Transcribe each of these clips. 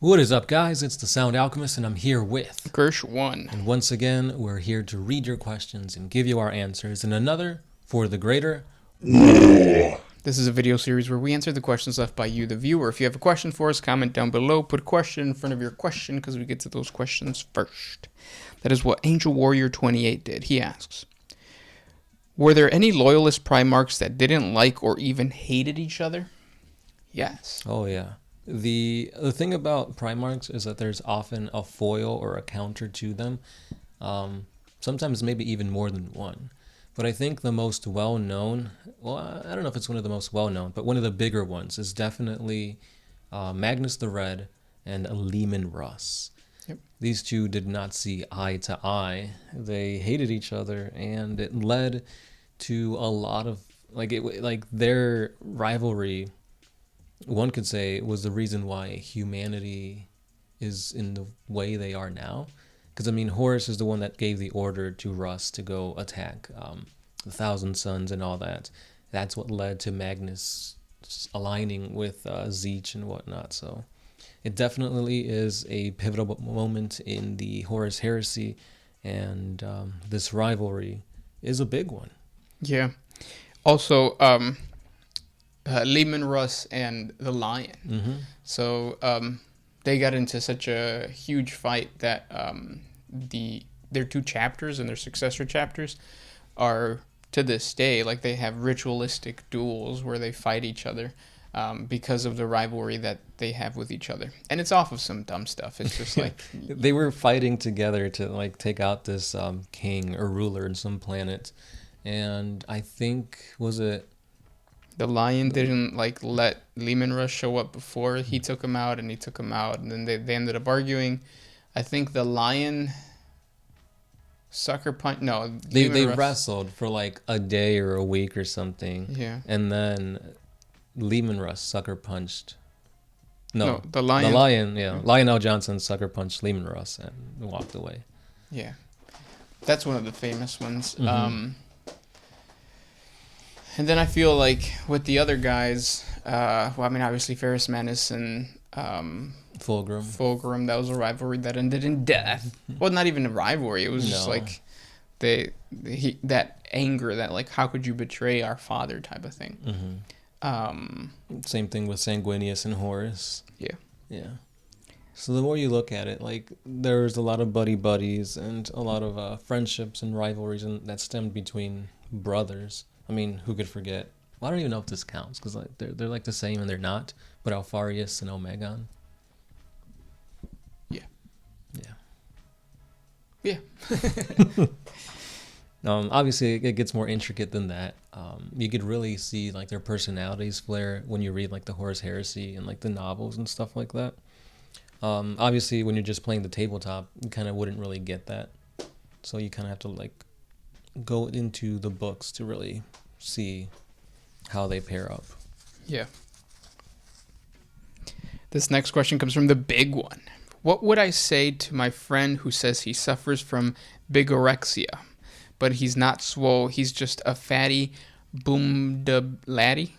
What is up, guys? It's the Sound Alchemist, and I'm here with Gersh 1. And once again, we're here to read your questions and give you our answers in another For the Greater. This is a video series where we answer the questions left by you, the viewer. If you have a question for us, comment down below. Put question in front of your question because we get to those questions first. That is what Angel Warrior 28 did. He asks, were there any loyalist Primarchs that didn't like or even hated each other? Yes. Oh, yeah. The thing about Primarchs is that there's often a foil or a counter to them. Sometimes maybe even more than one. But I think the most well-known, well, I don't know if it's one of the most well-known, but one of the bigger ones is definitely Magnus the Red and Leman Russ. Yep. These two did not see eye to eye. They hated each other, and it led to a lot of, like their rivalry, one could say, was the reason why humanity is in the way they are now. Because, I mean, Horus is the one that gave the order to Russ to go attack the Thousand Sons and all that. That's what led to Magnus aligning with Zeech and whatnot. So it definitely is a pivotal moment in the Horus Heresy, and this rivalry is a big one. Yeah. Also, Leman Russ and the Lion. Mm-hmm. So they got into such a huge fight that their two chapters and their successor chapters are to this day, like, they have ritualistic duels where they fight each other because of the rivalry that they have with each other. And it's off of some dumb stuff. It's just like they were fighting together to like take out this king or ruler in some planet, and I think the Lion didn't like let Leman Russ show up before he took him out, and he took him out, and then they ended up arguing. I think the Lion sucker punch. No, they wrestled for like a day or a week or something. Yeah, and then Leman Russ sucker punched. No, the Lion. The Lion, yeah. Lionel Johnson sucker punched Leman Russ and walked away. Yeah, that's one of the famous ones. Mm-hmm. And then I feel like with the other guys, well, I mean, obviously Ferris Menace and Fulgrim, that was a rivalry that ended in death. Well, not even a rivalry. It was just like that anger, that like, how could you betray our father type of thing. Mm-hmm. Same thing with Sanguinius and Horus. Yeah. So the more you look at it, like, there's a lot of buddies and a lot of friendships and rivalries that stemmed between brothers. I mean, who could forget? Well, I don't even know if this counts, because like they're like the same and they're not. But Alpharius and Omegon. Yeah. Obviously, it gets more intricate than that. You could really see like their personalities flare when you read like the Horus Heresy and like the novels and stuff like that. Obviously, when you're just playing the tabletop, you kind of wouldn't really get that. So you kind of have to like go into the books to really see how they pair up. Yeah. This next question comes from the big one. What would I say to my friend who says he suffers from bigorexia, but he's not swole, he's just a fatty boom-da-laddie?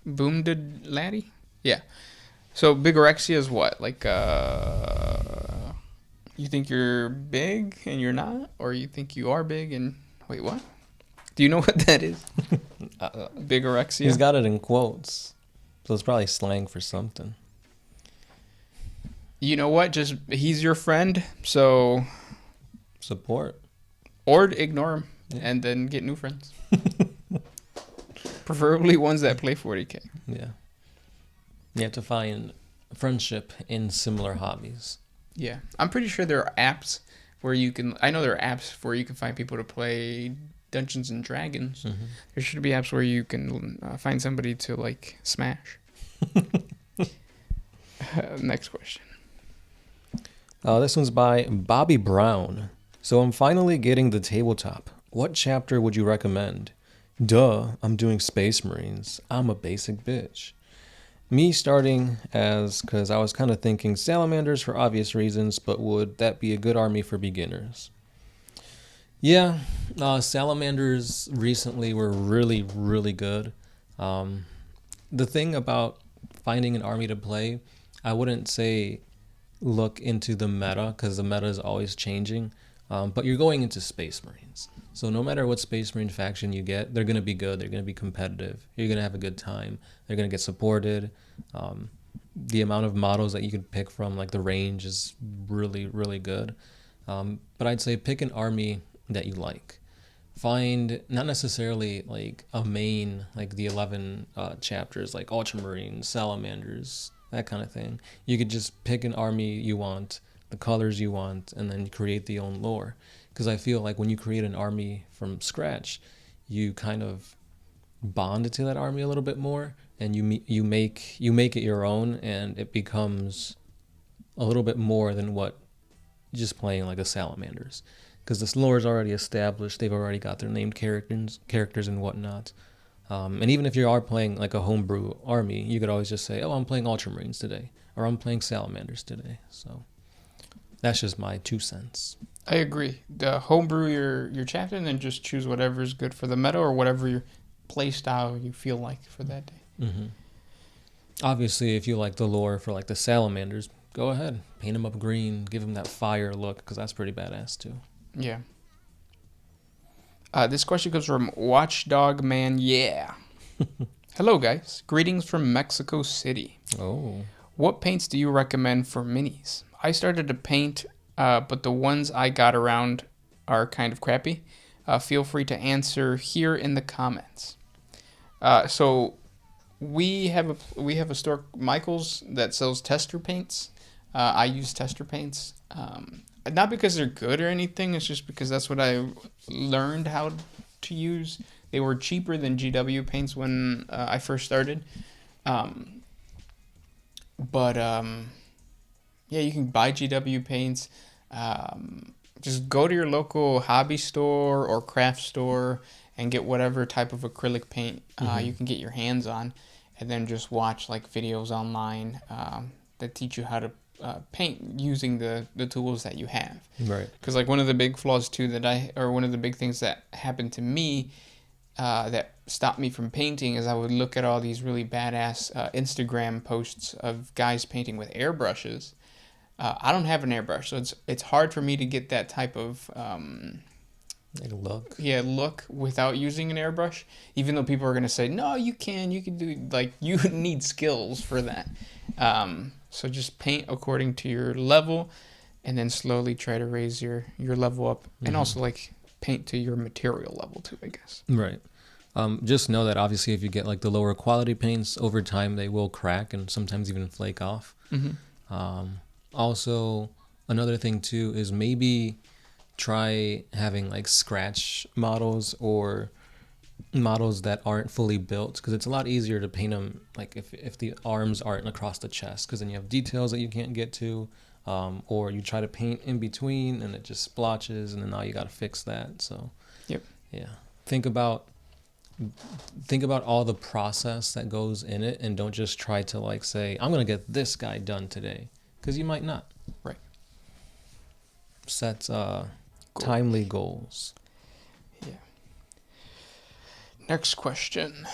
Boom-da-laddie? Yeah. So bigorexia is what? Like, you think you're big and you're not? Or you think you are big and... Wait, what? Do you know what that is? Bigorexia? He's got it in quotes, so it's probably slang for something. You know what? Just, he's your friend, so... Support. Or ignore him, and then get new friends. Preferably ones that play 40K. Yeah. You have to find friendship in similar hobbies. Yeah. I'm pretty sure there are apps where you can... I know there are apps where you can find people to play Dungeons and Dragons. Mm-hmm. There should be apps where you can find somebody to, like, smash. Next question. This one's by Bobby Brown. So I'm finally getting the tabletop. What chapter would you recommend? Duh, I'm doing Space Marines. I'm a basic bitch. Me starting because I was kind of thinking Salamanders for obvious reasons, but would that be a good army for beginners? Yeah, Salamanders recently were really, really good. The thing about finding an army to play, I wouldn't say look into the meta because the meta is always changing. But you're going into Space Marines. So no matter what Space Marine faction you get, they're going to be good. They're going to be competitive. You're going to have a good time. They're going to get supported. The amount of models that you can pick from, like the range, is really, really good. But I'd say pick an army that you like. Find not necessarily like a main, like the 11 chapters, like Ultramarines, Salamanders, that kind of thing. You could just pick an army you want, the colors you want, and then create the own lore. Because I feel like when you create an army from scratch, you kind of bond to that army a little bit more, and you make it your own, and it becomes a little bit more than what just playing like a Salamanders. Because this lore is already established, they've already got their named characters and whatnot. And even if you are playing like a homebrew army, you could always just say, "Oh, I'm playing Ultramarines today," or "I'm playing Salamanders today." So that's just my 2 cents. I agree. Homebrew your chapter and then just choose whatever's good for the meta or whatever your play style you feel like for that day. Mm-hmm. Obviously, if you like the lore for like the Salamanders, go ahead, paint them up green, give them that fire look, because that's pretty badass too. Yeah. This question comes from Watchdog Man. Yeah. Hello, guys. Greetings from Mexico City. Oh. What paints do you recommend for minis? I started to paint, but the ones I got around are kind of crappy. Feel free to answer here in the comments. So we have a store, Michael's, that sells tester paints. I use tester paints. Not because they're good or anything. It's just because that's what I learned how to use. They were cheaper than GW paints when I first started. Yeah, you can buy GW paints. Just go to your local hobby store or craft store and get whatever type of acrylic paint you can get your hands on, and then just watch like videos online that teach you how to paint using the tools that you have. Right. Because like one of the big flaws too one of the big things that happened to me that stopped me from painting is I would look at all these really badass Instagram posts of guys painting with airbrushes. I don't have an airbrush, so it's hard for me to get that type of look. Yeah, look without using an airbrush. Even though people are gonna say, no, you can do, like, you need skills for that. So just paint according to your level, and then slowly try to raise your level up, and also like paint to your material level too, I guess. Right. Just know that obviously if you get like the lower quality paints, over time they will crack and sometimes even flake off. Also, another thing too is maybe try having like scratch models or models that aren't fully built, because it's a lot easier to paint them like if the arms aren't across the chest, because then you have details that you can't get to, or you try to paint in between and it just splotches, and then now you got to fix that. So yeah, think about all the process that goes in it, and don't just try to like say, I'm gonna get this guy done today, because you might not. Right. Set timely goals. Yeah. Next question.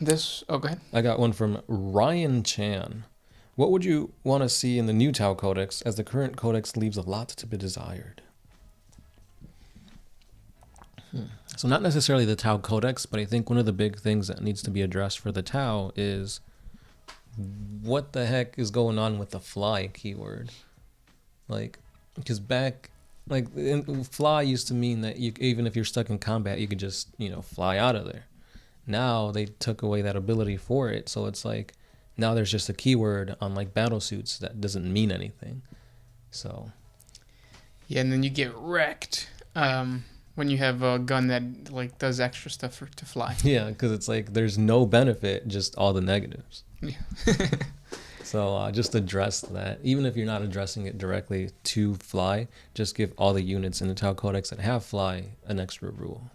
Go ahead. I got one from Ryan Chan. What would you want to see in the new Tau Codex, as the current codex leaves a lot to be desired? So not necessarily the Tau Codex, but I think one of the big things that needs to be addressed for the Tau is what the heck is going on with the fly keyword. Like, because back, like, fly used to mean that you, even if you're stuck in combat, you could just, fly out of there. Now they took away that ability for it, so it's like now there's just a keyword on like battle suits that doesn't mean anything. So yeah, and then you get wrecked when you have a gun that like does extra stuff to fly. Yeah, because it's like there's no benefit, just all the negatives. Yeah. So just address that. Even if you're not addressing it directly to fly, just give all the units in the Tau Codex that have fly an extra rule.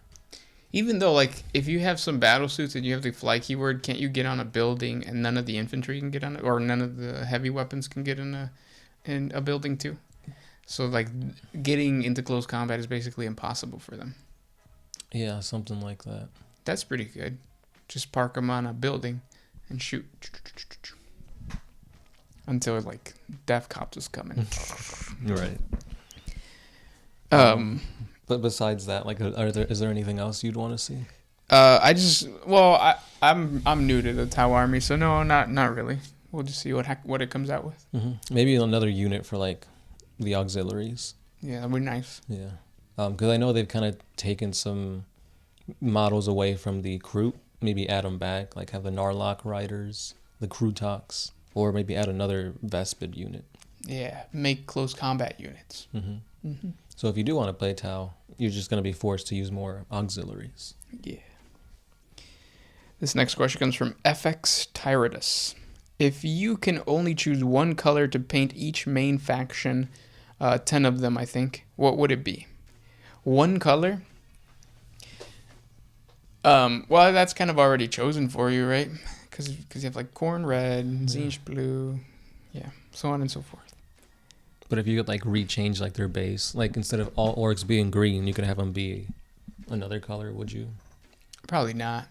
Even though, like, if you have some battle suits and you have the fly keyword, can't you get on a building and none of the infantry can get on it, or none of the heavy weapons can get in a building too? So like getting into close combat is basically impossible for them. Yeah, something like that. That's pretty good. Just park them on a building and shoot. until like Death Cops was coming. Right. But besides that, like, is there anything else you'd want to see? I'm new to the Tau army, so no, not really. We'll just see what it comes out with. Mm-hmm. Maybe another unit for like the auxiliaries. Yeah, that'd be nice. Yeah, because I know they've kind of taken some models away from the crew. Maybe add them back, like have the Narlock Riders, the Krutoks, or maybe add another Vespid unit. Yeah, make close combat units. Mm-hmm. Mm-hmm. So if you do want to play Tau, you're just going to be forced to use more auxiliaries. Yeah. This next question comes from FX Tyradus. If you can only choose one color to paint each main faction, 10 of them, I think, what would it be? One color? Well, that's kind of already chosen for you, right? Because you have like Khorne Red, Tzeentch Blue, yeah, so on and so forth. But if you could like rechange like their base, like instead of all orcs being green, you could have them be another color, would you? Probably not.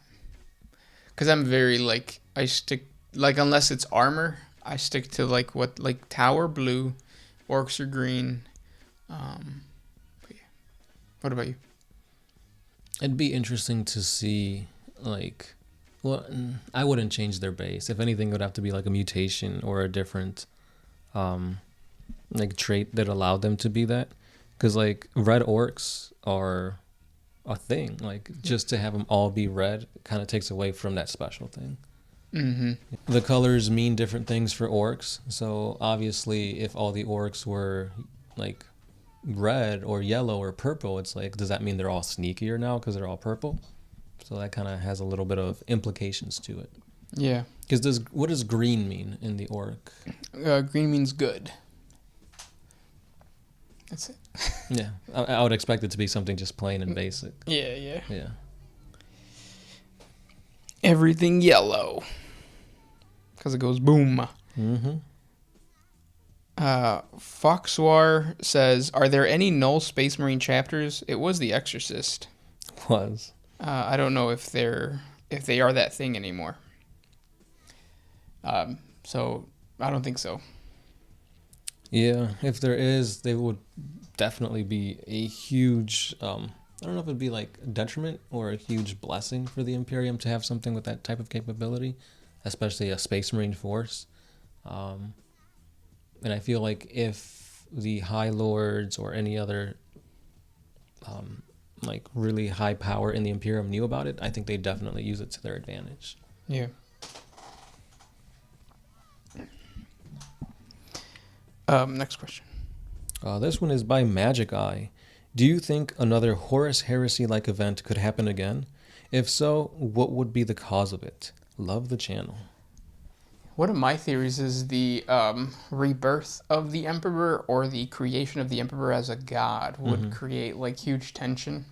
Because I'm very like, I stick, like unless it's armor, I stick to like Tower Blue, orcs are green. But yeah. What about you? It'd be interesting to see like, well, I wouldn't change their base. If anything, it would have to be like a mutation or a different like trait that allowed them to be that. Because like red orcs are a thing. Like just to have them all be red kind of takes away from that special thing. Mm-hmm. The colors mean different things for orcs. So obviously, if all the orcs were like red or yellow or purple, it's like, does that mean they're all sneakier now because they're all purple? So that kind of has a little bit of implications to it. Yeah. Because what does green mean in the orc? Green means good. That's it. Yeah, I would expect it to be something just plain and basic. Yeah. Yeah. Everything yellow. Because it goes boom. Mm-hmm. Foxwar says, are there any Null Space Marine chapters? It was The Exorcist. Was. I don't know if they are that thing anymore. So I don't think so. Yeah, if there is, they would definitely be a huge, I don't know if it'd be like a detriment or a huge blessing for the Imperium to have something with that type of capability, especially a Space Marine force. And I feel like if the High Lords or any other like really high power in the Imperium knew about it, I think they'd definitely use it to their advantage. Yeah. Next question. This one is by Magic Eye. Do you think another Horus Heresy-like event could happen again? If so, what would be the cause of it? Love the channel. One of my theories is the rebirth of the Emperor or the creation of the Emperor as a god would create like huge tension.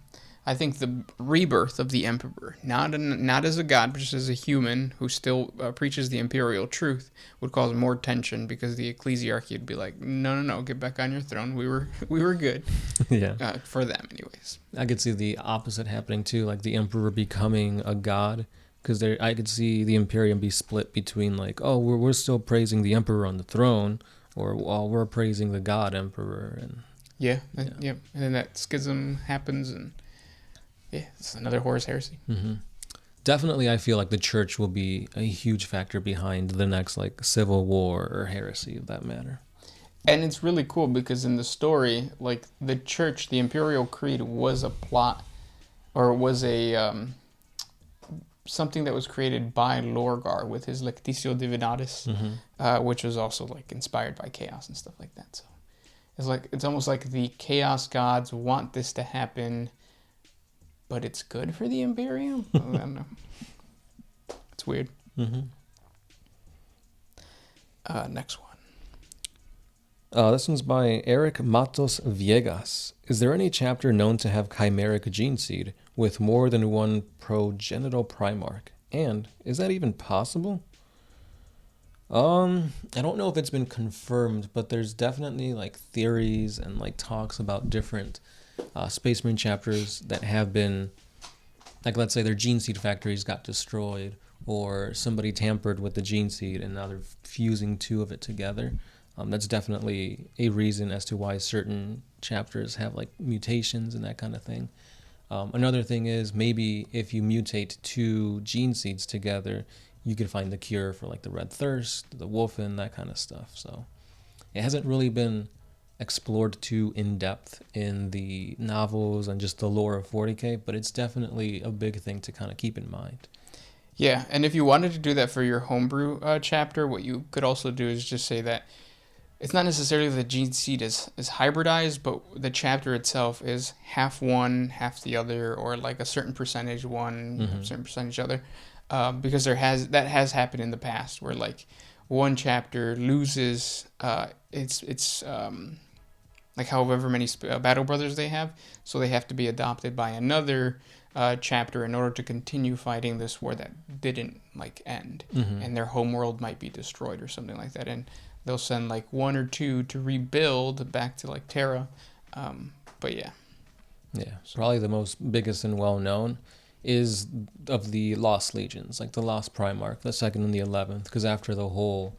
I think the rebirth of the Emperor, not as a god, but just as a human who still preaches the imperial truth, would cause more tension because the ecclesiarchy would be like, no, get back on your throne. We were good. Yeah. For them, anyways. I could see the opposite happening too, like the Emperor becoming a god, because I could see the Imperium be split between like, oh, we're still praising the Emperor on the throne, or we're praising the God Emperor, and yeah, and then that schism happens and. Yeah, it's another Horus Heresy. Mm-hmm. Definitely, I feel like the church will be a huge factor behind the next like civil war or heresy of that matter. And it's really cool because in the story, like the church, the Imperial Creed was a plot, or was a something that was created by Lorgar with his Lectitio Divinatis, which was also like inspired by chaos and stuff like that. So it's almost like the chaos gods want this to happen. But it's good for the Imperium? I don't know. It's weird. Mm-hmm. Next one. This one's by Eric Matos Viegas. Is there any chapter known to have chimeric gene seed with more than one progenital Primarch? And is that even possible? I don't know if it's been confirmed, but there's definitely like theories and like talks about different Space Marine chapters that have been, like, let's say their gene seed factories got destroyed, or somebody tampered with the gene seed and now they're fusing two of it together. That's definitely a reason as to why certain chapters have like mutations and that kind of thing. Another thing is maybe if you mutate two gene seeds together, you can find the cure for like the red thirst, the wolfen, that kind of stuff. So it hasn't really been explored too in depth in the novels and just the lore of 40K, but it's definitely a big thing to kind of keep in mind. Yeah, and if you wanted to do that for your homebrew chapter, what you could also do is just say that it's not necessarily the gene seed is hybridized, but the chapter itself is half one, half the other, or like a certain percentage one, a certain percentage other. Because that has happened in the past where like one chapter loses its like however many battle brothers they have, so they have to be adopted by another chapter in order to continue fighting this war that didn't like end, and their homeworld might be destroyed or something like that, and they'll send like one or two to rebuild back to like Terra. But yeah, probably the most biggest and well known is of the Lost Legions, like the Lost Primarch, the 2nd and the 11th, because after the whole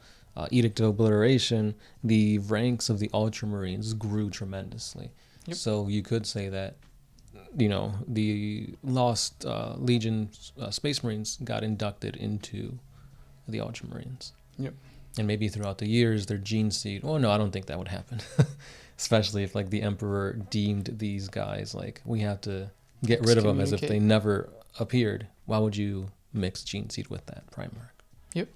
Edict of Obliteration, the ranks of the Ultramarines grew tremendously. Yep. So you could say that, the Lost Legion Space Marines got inducted into the Ultramarines. Yep. And maybe throughout the years, their gene seed... Oh, no, I don't think that would happen. Especially if, like, the Emperor deemed these guys, like, we have to get rid of them as if they never appeared. Why would you mix gene seed with that Primarch? Yep.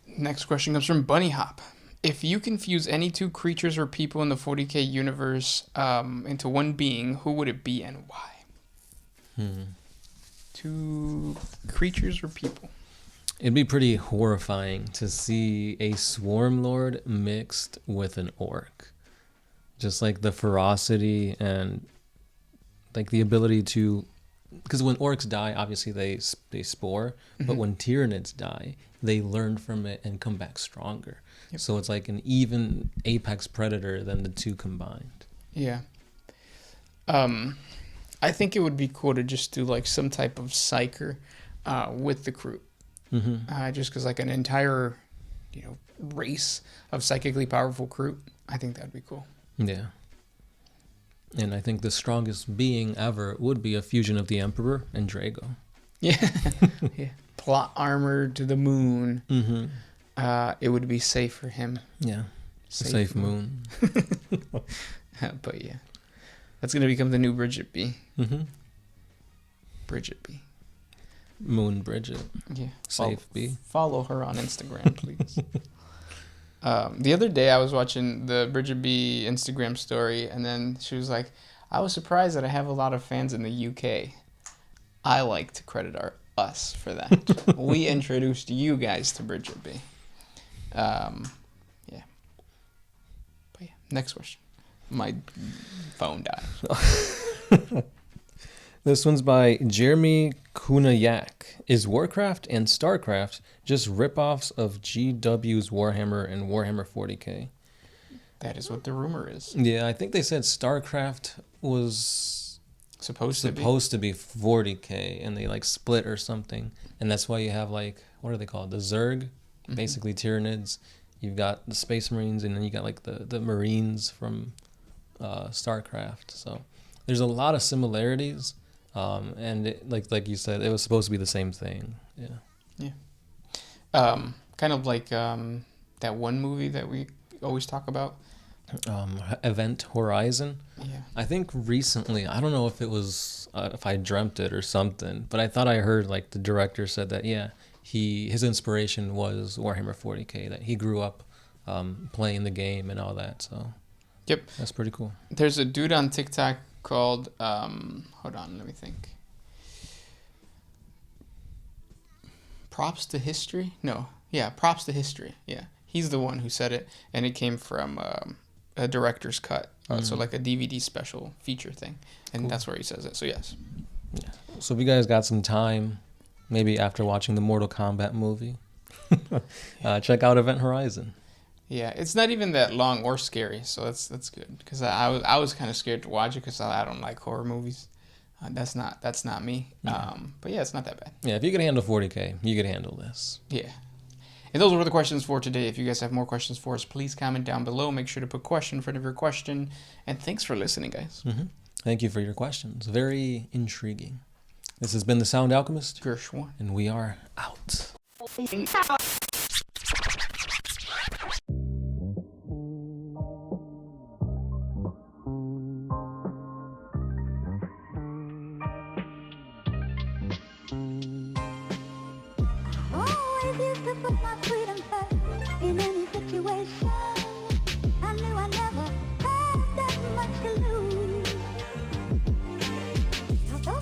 Next question comes from Bunny Hop. If you can fuse any two creatures or people in the 40K universe into one being, who would it be and why? Two creatures or people? It'd be pretty horrifying to see a Swarm Lord mixed with an Orc. Just like the ferocity and like the ability to... Because when Orcs die, obviously they spore, but when Tyranids die, they learn from it and come back stronger. Yep. So it's like an even apex predator than the two combined. Yeah. I think it would be cool to just do like some type of psyker with the crew. Just because like an entire, race of psychically powerful crew, I think that'd be cool. Yeah. And I think the strongest being ever would be a fusion of the Emperor and Drago. Yeah. Yeah. Plot armor to the moon. It would be safe for him. Yeah. Safe moon. But yeah. That's going to become the new Bridget B. Bridget B. Moon Bridget. Yeah. Safe B. Follow her on Instagram, please. The other day I was watching the Bridget B Instagram story, and then she was like, I was surprised that I have a lot of fans in the UK. I like to credit us for that. We introduced you guys to Bridget B. Yeah. But yeah, next question. My phone died. This one's by Jeremy Kunayak. Is Warcraft and StarCraft just rip-offs of GW's Warhammer and Warhammer 40K? That is what the rumor is. Yeah, I think they said StarCraft was supposed to be 40K, and they like split or something. And that's why you have like, what are they called? The Zerg, basically Tyranids. You've got the Space Marines, and then you got like the Marines from StarCraft. So there's a lot of similarities. And it, like you said, it was supposed to be the same thing. Yeah. Kind of like that one movie that we always talk about. Event Horizon. Yeah. I think recently, I don't know if it was if I dreamt it or something, but I thought I heard like the director said that his inspiration was Warhammer 40K, that he grew up playing the game and all that. So yep, that's pretty cool. There's a dude on TikTok called hold on, let me think. Props to History? No. Yeah, Props to History. Yeah. He's the one who said it, and it came from a director's cut. So like a DVD special feature thing. And cool. That's where he says it. So yes. Yeah. So if you guys got some time, maybe after watching the Mortal Kombat movie, check out Event Horizon. Yeah, it's not even that long or scary, so that's good. Because I was kind of scared to watch it because I don't like horror movies. That's not me. But yeah, it's not that bad. Yeah, if you could handle 40K, you could handle this. Yeah. And those were the questions for today. If you guys have more questions for us, please comment down below. Make sure to put question in front of your question. And thanks for listening, guys. Thank you for your questions. Very intriguing. This has been The Sound Alchemist. Gershwan. And we are out. Oh, if you could put my freedom back in any